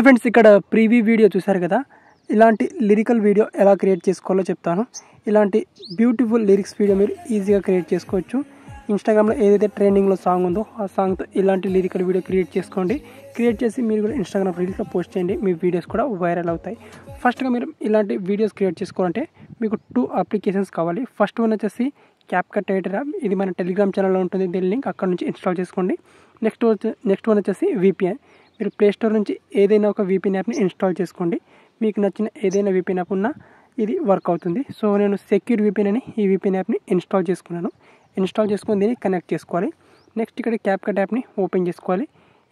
Friends ఇక్కడ preview video చూశారు కదా, ఇలాంటి లిరికల్ వీడియో ఎలా క్రియేట్ చేసుకోవాలో చెప్తాను. ఇలాంటి బ్యూటిఫుల్ లిరిక్స్ వీడియో మీరు ఈజీగా క్రియేట్ చేసుకోవచ్చు. ఇన్స్టాగ్రామ్లో ఏదైతే ట్రెండింగ్లో సాంగ్ ఉందో ఆ సాంగ్తో ఇలాంటి లిరికల్ వీడియో క్రియేట్ చేసుకోండి. క్రియేట్ చేసి మీరు కూడా ఇన్స్టాగ్రామ్ రీల్స్లో పోస్ట్ చేయండి, మీ వీడియోస్ కూడా వైరల్ అవుతాయి. ఫస్ట్గా మీరు ఇలాంటి వీడియోస్ క్రియేట్ చేసుకోవాలంటే మీకు 2 అప్లికేషన్స్ కావాలి. ఫస్ట్ వన్ వచ్చేసి క్యాప్కట్ ఎడిటర్ యాప్. ఇది మన టెలిగ్రామ్ ఛానల్లో ఉంటుంది, దీని లింక్ అక్కడ నుంచి ఇన్స్టాల్ చేసుకోండి. నెక్స్ట్ వన్ వచ్చేసి VPN. మీరు ప్లేస్టోర్ నుంచి ఏదైనా ఒక VPN యాప్ని ఇన్స్టాల్ చేసుకోండి. మీకు నచ్చిన ఏదైనా VPN యాప్ ఉన్నా ఇది వర్క్ అవుతుంది. సో నేను సెక్యూర్ VPN అని ఈ VPN యాప్ని ఇన్స్టాల్ చేసుకున్నాను. ఇన్స్టాల్ చేసుకొని దీన్ని కనెక్ట్ చేసుకోవాలి. నెక్స్ట్ ఇక్కడ క్యాప్కట్ యాప్ని ఓపెన్ చేసుకోవాలి.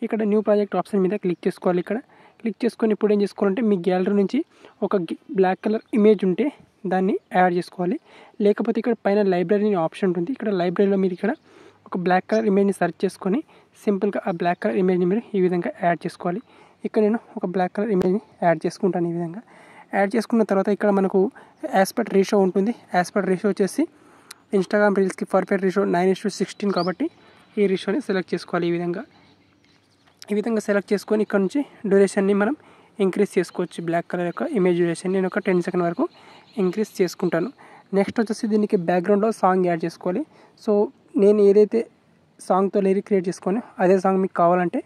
ఇక్కడ న్యూ ప్రాజెక్ట్ ఆప్షన్ మీద క్లిక్ చేసుకోవాలి. ఇక్కడ క్లిక్ చేసుకొని ఇప్పుడు ఏం చేసుకోవాలంటే మీ గ్యాలరీ నుంచి ఒక బ్లాక్ కలర్ ఇమేజ్ ఉంటే దాన్ని యాడ్ చేసుకోవాలి. లేకపోతే ఇక్కడ పైన లైబ్రరీ ఆప్షన్ ఉంటుంది. ఇక్కడ లైబ్రరీలో మీరు ఇక్కడ ఒక బ్లాక్ కలర్ ఇమేజ్ని సెర్చ్ చేసుకొని సింపుల్గా ఆ బ్లాక్ కలర్ ఇమేజ్ని మీరు ఈ విధంగా యాడ్ చేసుకోవాలి. ఇక్కడ నేను ఒక బ్లాక్ కలర్ ఇమేజ్ని యాడ్ చేసుకుంటాను. ఈ విధంగా యాడ్ చేసుకున్న తర్వాత ఇక్కడ మనకు ఆస్పెక్ట్ రేషియో ఉంటుంది. ఆస్పెక్ట్ రేషియో వచ్చేసి ఇన్స్టాగ్రామ్ రీల్స్కి పర్ఫెక్ట్ రేషియో 9:16 కాబట్టి ఈ రేషియోని సెలెక్ట్ చేసుకోవాలి. ఈ విధంగా సెలెక్ట్ చేసుకొని ఇక్కడ నుంచి డ్యూరేషన్ని మనం ఇంక్రీజ్ చేసుకోవచ్చు. బ్లాక్ కలర్ యొక్క ఇమేజ్ డ్యూరేషన్ నేను ఒక 10 సెకండ్ వరకు ఇంక్రీజ్ చేసుకుంటాను. నెక్స్ట్ వచ్చేసి దీనికి బ్యాక్గ్రౌండ్లో సాంగ్ యాడ్ చేసుకోవాలి. సో నేను ఏదైతే సాంగ్తో లిరిక్ క్రియేట్ చేసుకొని అదే సాంగ్ మీకు కావాలంటే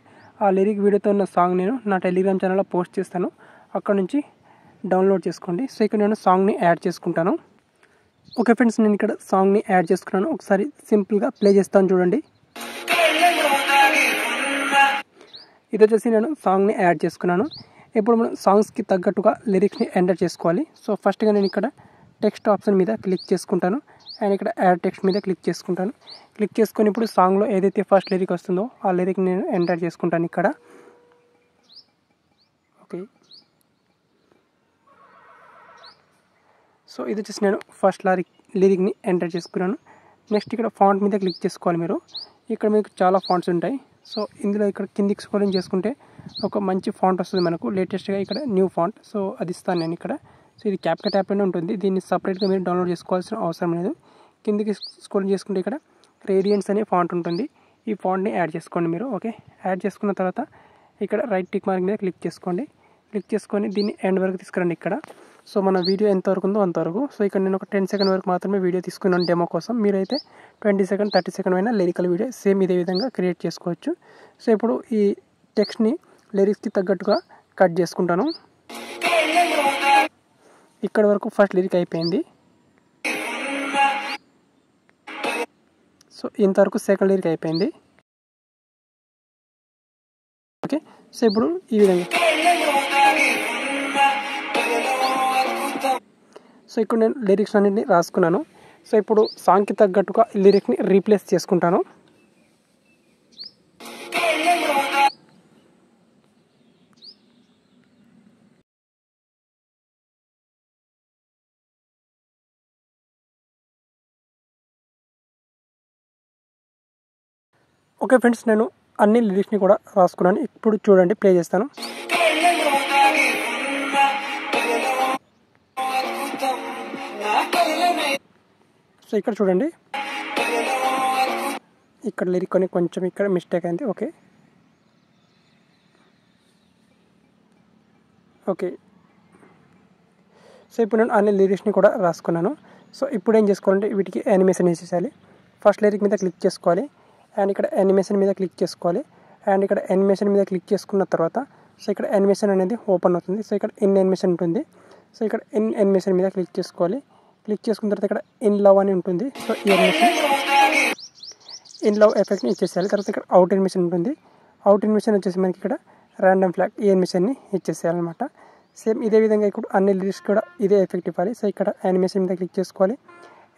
ఆ లిరిక్ వీడియోతో ఉన్న సాంగ్ నేను నా టెలిగ్రామ్ ఛానల్లో పోస్ట్ చేస్తాను, అక్కడ నుంచి డౌన్లోడ్ చేసుకోండి. సో ఇక్కడ నేను సాంగ్ని యాడ్ చేసుకుంటాను. ఓకే ఫ్రెండ్స్, నేను ఇక్కడ సాంగ్ని యాడ్ చేసుకున్నాను. ఒకసారి సింపుల్గా ప్లే చేస్తాను చూడండి. ఇది వచ్చేసి నేను సాంగ్ని యాడ్ చేసుకున్నాను. ఇప్పుడు మనం సాంగ్స్కి తగ్గట్టుగా లిరిక్స్ని ఎంటర్ చేసుకోవాలి. సో ఫస్ట్గా నేను ఇక్కడ టెక్స్ట్ ఆప్షన్ మీద క్లిక్ చేసుకుంటాను అండ్ ఇక్కడ యాడ్ టెక్స్ట్ మీద క్లిక్ చేసుకుంటాను. క్లిక్ చేసుకొని ఇప్పుడు సాంగ్లో ఏదైతే ఫస్ట్ లిరిక్ వస్తుందో ఆ లిరిక్ని నేను ఎంటర్ చేసుకుంటాను ఇక్కడ. ఓకే, సో ఇది వచ్చేసి నేను ఫస్ట్ లిరిక్ని ఎంటర్ చేసుకున్నాను. నెక్స్ట్ ఇక్కడ ఫాంట్ మీద క్లిక్ చేసుకోవాలి మీరు. ఇక్కడ మీకు చాలా ఫాంట్స్ ఉంటాయి. సో ఇందులో ఇక్కడ కిందికి స్క్రోలింగ్ చేసుకుంటే ఒక మంచి ఫాంట్ వస్తుంది మనకు లేటెస్ట్గా. ఇక్కడ న్యూ ఫాంట్, సో అది ఇస్తాను నేను ఇక్కడ. సో ఇది క్యాప్కట్ యాప్లోనే ఉంటుంది, దీన్ని సపరేట్గా మీరు డౌన్లోడ్ చేసుకోవాల్సిన అవసరం లేదు. కిందికి స్క్రోలింగ్ చేసుకుంటే ఇక్కడ రేడియన్స్ అనే ఫాంట్ ఉంటుంది, ఈ ఫాంట్ని యాడ్ చేసుకోండి మీరు. ఓకే, యాడ్ చేసుకున్న తర్వాత ఇక్కడ రైట్ టిక్ మార్క్ మీద క్లిక్ చేసుకోండి. క్లిక్ చేసుకొని దీన్ని ఎండ్ వరకు తీసుకురండి ఇక్కడ. సో మన వీడియో ఎంతవరకు ఉందో అంతవరకు. సో ఇక్కడ నేను ఒక 10 సెకండ్ వరకు మాత్రమే వీడియో తీసుకున్నాను డెమో కోసం. మీరైతే 20 సెకండ్ 30 సెకండ్ అయినా లిరికల్ వీడియో సేమ్ ఇదే విధంగా క్రియేట్ చేసుకోవచ్చు. సో ఇప్పుడు ఈ టెక్స్ట్ని లిరిక్స్కి తగ్గట్టుగా కట్ చేసుకుంటాను. ఇక్కడ వరకు ఫస్ట్ లిరిక్ అయిపోయింది. సో ఇంతవరకు సెకండ్ లిరిక్ అయిపోయింది. ఓకే, సో ఇప్పుడు ఈ విధంగా. సో ఇక్కడ నేను లిరిక్స్ అన్నింటినీ రాసుకున్నాను. సో ఇప్పుడు సాంగ్కి తగ్గట్టుగా లిరిక్ని రీప్లేస్ చేసుకుంటాను. ఓకే ఫ్రెండ్స్, నేను అన్ని లిరిక్స్ని కూడా రాసుకున్నాను. ఇప్పుడు చూడండి, ప్లే చేస్తాను. సో ఇక్కడ చూడండి, ఇక్కడ లిరిక్ అని కొంచెం ఇక్కడ మిస్టేక్ అయింది. ఓకే ఓకే సో ఇప్పుడు నేను అన్ని లిరిక్స్ని కూడా రాసుకున్నాను. సో ఇప్పుడు ఏం చేసుకోవాలంటే వీటికి యానిమేషన్ వేసేసాలి. ఫస్ట్ లిరిక్ మీద క్లిక్ చేసుకోవాలి అండ్ ఇక్కడ యానిమేషన్ మీద క్లిక్ చేసుకోవాలి. అండ్ ఇక్కడ యానిమేషన్ మీద క్లిక్ చేసుకున్న తర్వాత సో ఇక్కడ యానిమేషన్ అనేది ఓపెన్ అవుతుంది. సో ఇక్కడ ఇన్ యానిమేషన్ ఉంటుంది. సో ఇక్కడ ఇన్ యానిమేషన్ మీద క్లిక్ చేసుకోవాలి. క్లిక్ చేసుకున్న తర్వాత ఇక్కడ ఇన్ లవ్ అని ఉంటుంది. సో ఈ యానిమేషన్ ఇన్ లవ్ ఎఫెక్ట్ని ఇచ్చేసేయాలి. తర్వాత ఇక్కడ అవుట్ యానిమేషన్ ఉంటుంది. అవుట్ యానిమేషన్ వచ్చేసి మనకి ఇక్కడ ర్యాండమ్ ఫ్లాగ్ ఈ యానిమేషన్ని ఇచ్చేసేయాలన్నమాట. సేమ్ ఇదే విధంగా ఇప్పుడు అన్ని లిరిక్స్ కూడా ఇదే ఎఫెక్ట్ ఇవ్వాలి. సో ఇక్కడ యానిమేషన్ మీద క్లిక్ చేసుకోవాలి.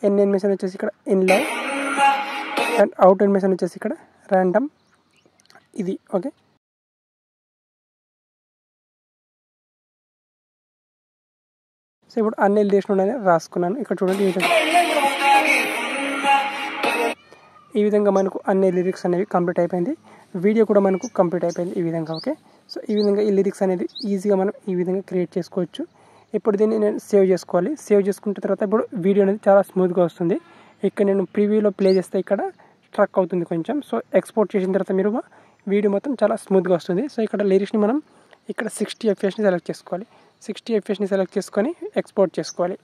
ఇన్ యానిమేషన్ వచ్చేసి ఇక్కడ in love and out animation వచ్చేసి ఇక్కడ ర్యాండమ్ ఇది. ఓకే, సో ఇప్పుడు అన్ని లిరిక్స్ రాసుకున్నాను. ఇక్కడ చూడండి, ఈ విధంగా మనకు అన్ని లిరిక్స్ అనేవి కంప్లీట్ అయిపోయింది. వీడియో కూడా మనకు కంప్లీట్ అయిపోయింది ఈ విధంగా. ఓకే, సో ఈ విధంగా ఈ లిరిక్స్ అనేది ఈజీగా మనం ఈ విధంగా క్రియేట్ చేసుకోవచ్చు. ఇప్పుడు దీన్ని నేను సేవ్ చేసుకోవాలి. సేవ్ చేసుకున్న తర్వాత ఇప్పుడు వీడియో అనేది చాలా స్మూత్గా వస్తుంది. ఇక్కడ నేను ప్రివ్యూలో ప్లే చేస్తే ఇక్కడ స్ట్రక్ అవుతుంది కొంచెం. సో ఎక్స్పోర్ట్ చేసిన తర్వాత మీరు వీడియో మొత్తం చాలా స్మూత్గా వస్తుంది. సో ఇక్కడ లిరిక్స్ని మనం ఇక్కడ 60 fps సెలెక్ట్ చేసుకోవాలి. 60 fps సెలెక్ట్ చేసుకొని ఎక్స్పోర్ట్ చేసుకోవాలి.